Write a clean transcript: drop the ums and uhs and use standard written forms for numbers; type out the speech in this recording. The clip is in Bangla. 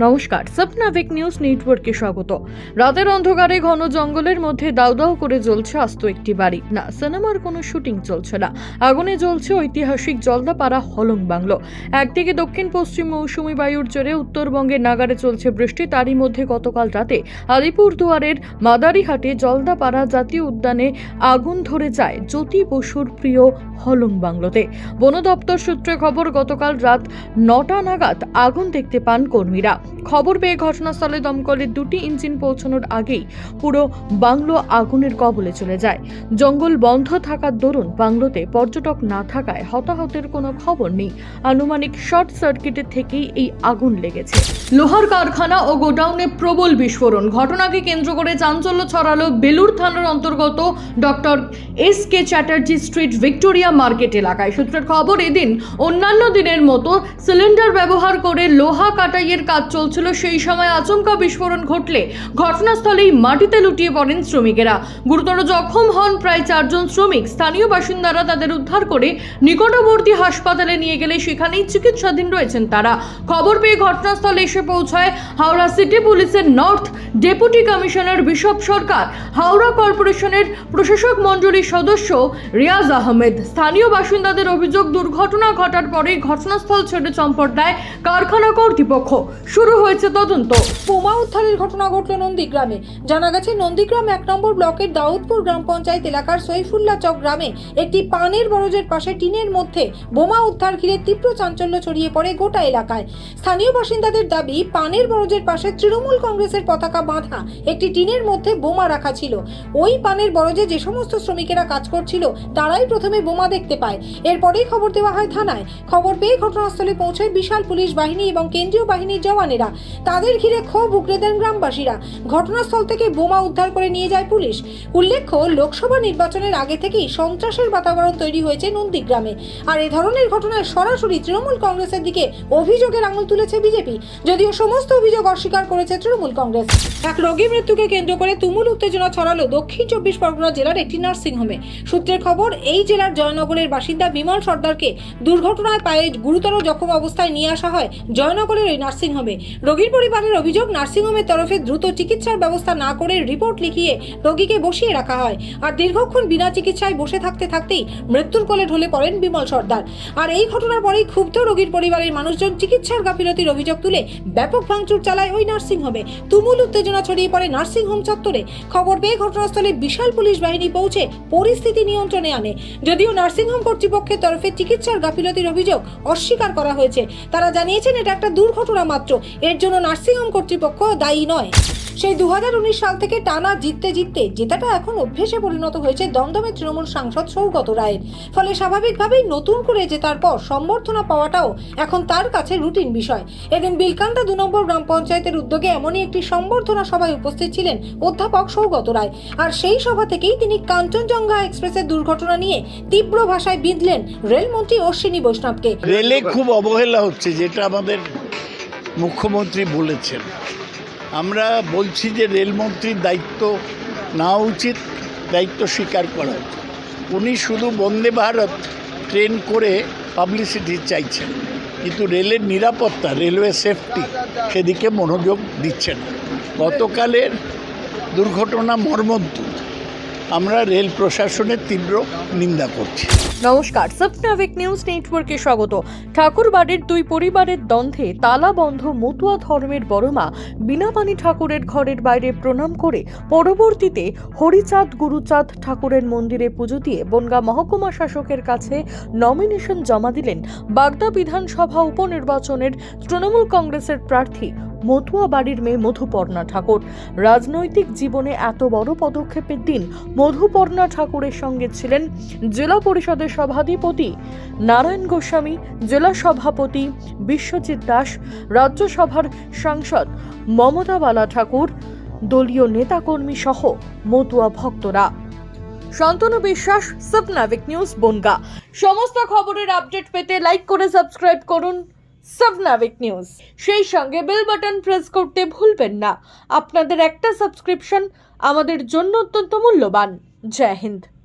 নমস্কার, স্বপ্নাভিক নিউজ নেটওয়ার্কে স্বাগত। রাতের অন্ধকারে ঘন জঙ্গলের মধ্যে দাউ দাউ করে জ্বলছে আস্ত একটি বাড়ি। না, সিনেমার কোনো শুটিং চলছে না, আগুনে জ্বলছে ঐতিহাসিক জলদাপাড়া হলং বাংলো। একদিকে দক্ষিণ পশ্চিম মৌসুমী বায়ুর জোরে উত্তরবঙ্গের নাগারে চলছে বৃষ্টি, তারই মধ্যে গতকাল রাতে আলিপুরদুয়ারের মাদারিহাটে জলদাপাড়া জাতীয় উদ্যানে আগুন ধরে যায় জ্যোতি বসুর প্রিয় হলং বাংলোতে। বন দপ্তর সূত্রে খবর, গতকাল রাত 9টা নাগাদ আগুন দেখতে পান কর্মীরা। খবর পেয়ে ঘটনাস্থলে দমকলের 2টি ইঞ্জিন পৌঁছানোর আগেই পুরো বাংলো আগুনের কবলে চলে যায়। জঙ্গল বন্ধ থাকার দরুন বাংলোতে পর্যটক না থাকায় হতাহতের কোনো খবর নেই। আনুমানিক শর্ট সার্কিটের থেকেই এই আগুন লেগেছে। লোহার কারখানা ও গোডাউনে প্রবল বিস্ফোরণ। ঘটনাকে কেন্দ্র করে চাঞ্চল্য ছড়ালো বেলুর থানার অন্তর্গত doctor S K Chatterjee street Victoria market এলাকায়। সূত্রের খবর, এদিন অন্যান্য দিনের মতো সিলিন্ডার ব্যবহার করে লোহা কাটাইয়ের কাজ চলছিল। সেই সময় আচমকা বিস্ফোরণ ঘটলে ঘটনাস্থলেই মাটিতে লুটিয়ে পড়েন শ্রমিকেরা। গুরুতর জখম হন প্রায় 4 জন শ্রমিক। স্থানীয় বাসিন্দারা তাদের উদ্ধার করে নিকটবর্তী হাসপাতালে নিয়ে গেলে সেখানেই চিকিৎসাধীন রয়েছেন তারা। খবর পেয়ে ঘটনাস্থলে এসে পৌঁছায় হাওড়া সিটি পুলিশের নর্থ ডেপুটি কমিশনার বিশপ সরকার, হাওড়া কর্পোরেশনের প্রশাসক মণ্ডলীর সদস্য রিয়াজ আহমেদ। স্থানীয় বাসিন্দাদের অভিযোগ, দুর্ঘটনা ঘটার পরে ঘটনাস্থল ছেড়ে চম্পট দেয় কারখানা কর্তৃপক্ষ। শুরু হয়েছে তদন্ত। বোমা উদ্ধারের ঘটনা ঘটল নন্দীগ্রামে। জানা গেছে, নন্দীগ্রাম 1 নম্বর ব্লকের দাউদপুর গ্রাম পঞ্চায়েত এলাকার সৈফুল্লাহ চক গ্রামে একটি পানের বরজের পাশে টিনের মধ্যে বোমা উদ্ধার ঘিরে তীব্র চাঞ্চল্য ছড়িয়ে পড়ে গোটা এলাকায়। স্থানীয় বাসিন্দাদের দাবি, পানের বরজের পাশে তৃণমূল কংগ্রেসের পতাকা বাঁধা একটি টিনের মধ্যে বোমা রাখা ছিল। ওই পানের বরজে যে সমস্ত শ্রমিকেরা কাজ করছিল তারাই প্রথমে বোমা দেখতে পায়। এরপরেই খবর দেওয়া হয় থানায়। খবর পেয়ে ঘটনাস্থলে পৌঁছায় বিশাল পুলিশ বাহিনী এবং কেন্দ্রীয় বাহিনীর জওয়ানেরা। তাদের ঘিরে ক্ষোভ উগরে দেন গ্রামবাসীরা। ঘটনাস্থল থেকে বোমা উদ্ধার করে নিয়ে যায় পুলিশ। উল্লেখ্য, লোকসভা নির্বাচনের আগে থেকেই সন্ত্রাসের বাতাবরণ তৈরি হয়েছে নন্দীগ্রামে। আর এ ধরনের ঘটনায় সরাসরি তৃণমূল কংগ্রেসের দিকে অভিযোগের আঙুল তুলেছে বিজেপি, যদিও সমস্ত অভিযোগ অস্বীকার করেছে তৃণমূল কংগ্রেস। এক রোগী মৃত্যুকে কেন্দ্র করে তুমুল উত্তেজনা ছড়ালো দক্ষিণ 24 পরগনা জেলার একটি নার্সিংহোমে। সূত্রের খবর, এই জেলার জয়নগরের বাসিন্দা বিমল সর্দারকে দুর্ঘটনায় পায়ে গুরুতর জখম অবস্থায় নিয়ে আসা হয় জয়নগরের ওই নার্সিংহোমে। রোগীর পরিবারের অভিযোগ, নার্সিংহোমের তরফে দ্রুত চিকিৎসার ব্যবস্থা না করে রিপোর্ট লিখিয়ে রোগীকে বসিয়ে রাখা হয়। আর দীর্ঘক্ষণ বিনা চিকিৎসায় বসে থাকতেই মৃত্যুর কোলে ঢলে পড়েন বিমল সর্দার। আর এই ঘটনার পরেই ক্ষুব্ধ রোগীর পরিবারের মানুষজন চিকিৎসার গাফিলতির অভিযোগ তুলে ব্যাপক ভাঙচুর চালায় ওই নার্সিংহোমে। তুমুল উত্তেজনা ছড়িয়ে পড়ে নার্সিংহোম চত্বরে। খবর পেয়ে ঘটনাস্থলে বিশাল পুলিশ বাহিনী পৌঁছে পরিস্থিতি নিয়ন্ত্রণে আনে। যদিও নার্সিংহোম কর্তৃপক্ষের তরফে চিকিৎসার গাফিলতির অভিযোগ অস্বীকার করা হয়েছে। তারা জানিয়েছেন, এটা একটা দুর্ঘটনা মাত্র, এর জন্য নার্সিংহোম কর্তৃপক্ষ দায়ী নয়। সেই 2019 সাল থেকে টানা জিততে জেতাটা এখন অভ্যেসে পরিণত হয়েছে দমদমের তৃণমূল সাংসদ সৌগত রায়ের। ফলে স্বাভাবিকভাবেই নতুন করে জেতার পর সম্বর্ধনা পাওয়াটাও এখন তার কাছে রুটিন বিষয়। এদিন বিলকান্তা 2 নম্বর গ্রাম পঞ্চায়েতের উদ্যোগে এমনই একটি সম্বর্ধনা সভায় উপস্থিত ছিলেন অধ্যাপক সৌগত রায়। আর সেই সভা থেকেই তিনি কাঞ্চনজঙ্ঘা এক্সপ্রেসের দুর্ঘটনা নিয়ে তীব্র ভাষায় বিঁধলেন রেলমন্ত্রী অশ্বিনী বৈষ্ণবকে। রেলে খুব অবহেলা হচ্ছে, যেটা আমাদের মুখ্যমন্ত্রী বলেছেন। আমরা বলছি যে রেলমন্ত্রীর দায়িত্ব নেওয়া উচিত, দায়িত্ব স্বীকার করা উচিত। উনি শুধু বন্দে ভারত ট্রেন করে পাবলিসিটি চাইছেন, কিন্তু রেলের নিরাপত্তা, রেলওয়ে সেফটি সেদিকে মনোযোগ দিচ্ছেন। গতকালের দুর্ঘটনা মর্মন্তুদ। আমরা রেল প্রশাসনের তীব্র নিন্দা করছি। নমস্কার, স্বপ্নাভিক নিউজ নেটওয়ার্কে স্বাগত। ঠাকুরবাড়ির 2 পরিবারের দ্বন্দ্বে তালাবন্ধ মতুয়া ধর্মের বড়মা বীণাপাণি ঠাকুরের ঘরের বাইরে প্রণাম করে পরবর্তীতে হরিচাঁদ গুরুচাঁদ ঠাকুরের মন্দিরে পুজো দিয়ে বনগাঁ মহকুমা শাসকের কাছে নমিনেশন জমা দিলেন বাগদা বিধানসভা উপনির্বাচনের তৃণমূল কংগ্রেসের প্রার্থী মতুয়া বাড়ির মেয়ে মধুপর্ণা ঠাকুর। রাজনৈতিক জীবনে এত বড় পদক্ষেপের দিন মধুপর্ণা ঠাকুরের সঙ্গে ছিলেন জেলা পরিষদের সভাধিপতি নারায়ণ গোস্বামী, জেলা সভাপতি বিশ্বজিৎ দাস, রাজ্যসভার সাংসদ মমতা বালা ঠাকুর, দলীয় নেতাকর্মী সহ মতুয়া ভক্তরা। শান্তনু বিশ্বাস, স্বপ্নাভিক নিউজ, বনগাঁ। সমস্ত খবরের আপডেট পেতে লাইক করে সাবস্ক্রাইব করুন স্বপ্নাভিক নিউজ। সেই সঙ্গে বেল বাটন প্রেস করতে ভুলবেন না। আপনাদের একটা সাবস্ক্রিপশন আমাদের জন্য অত্যন্ত মূল্যবান। জয় হিন্দ।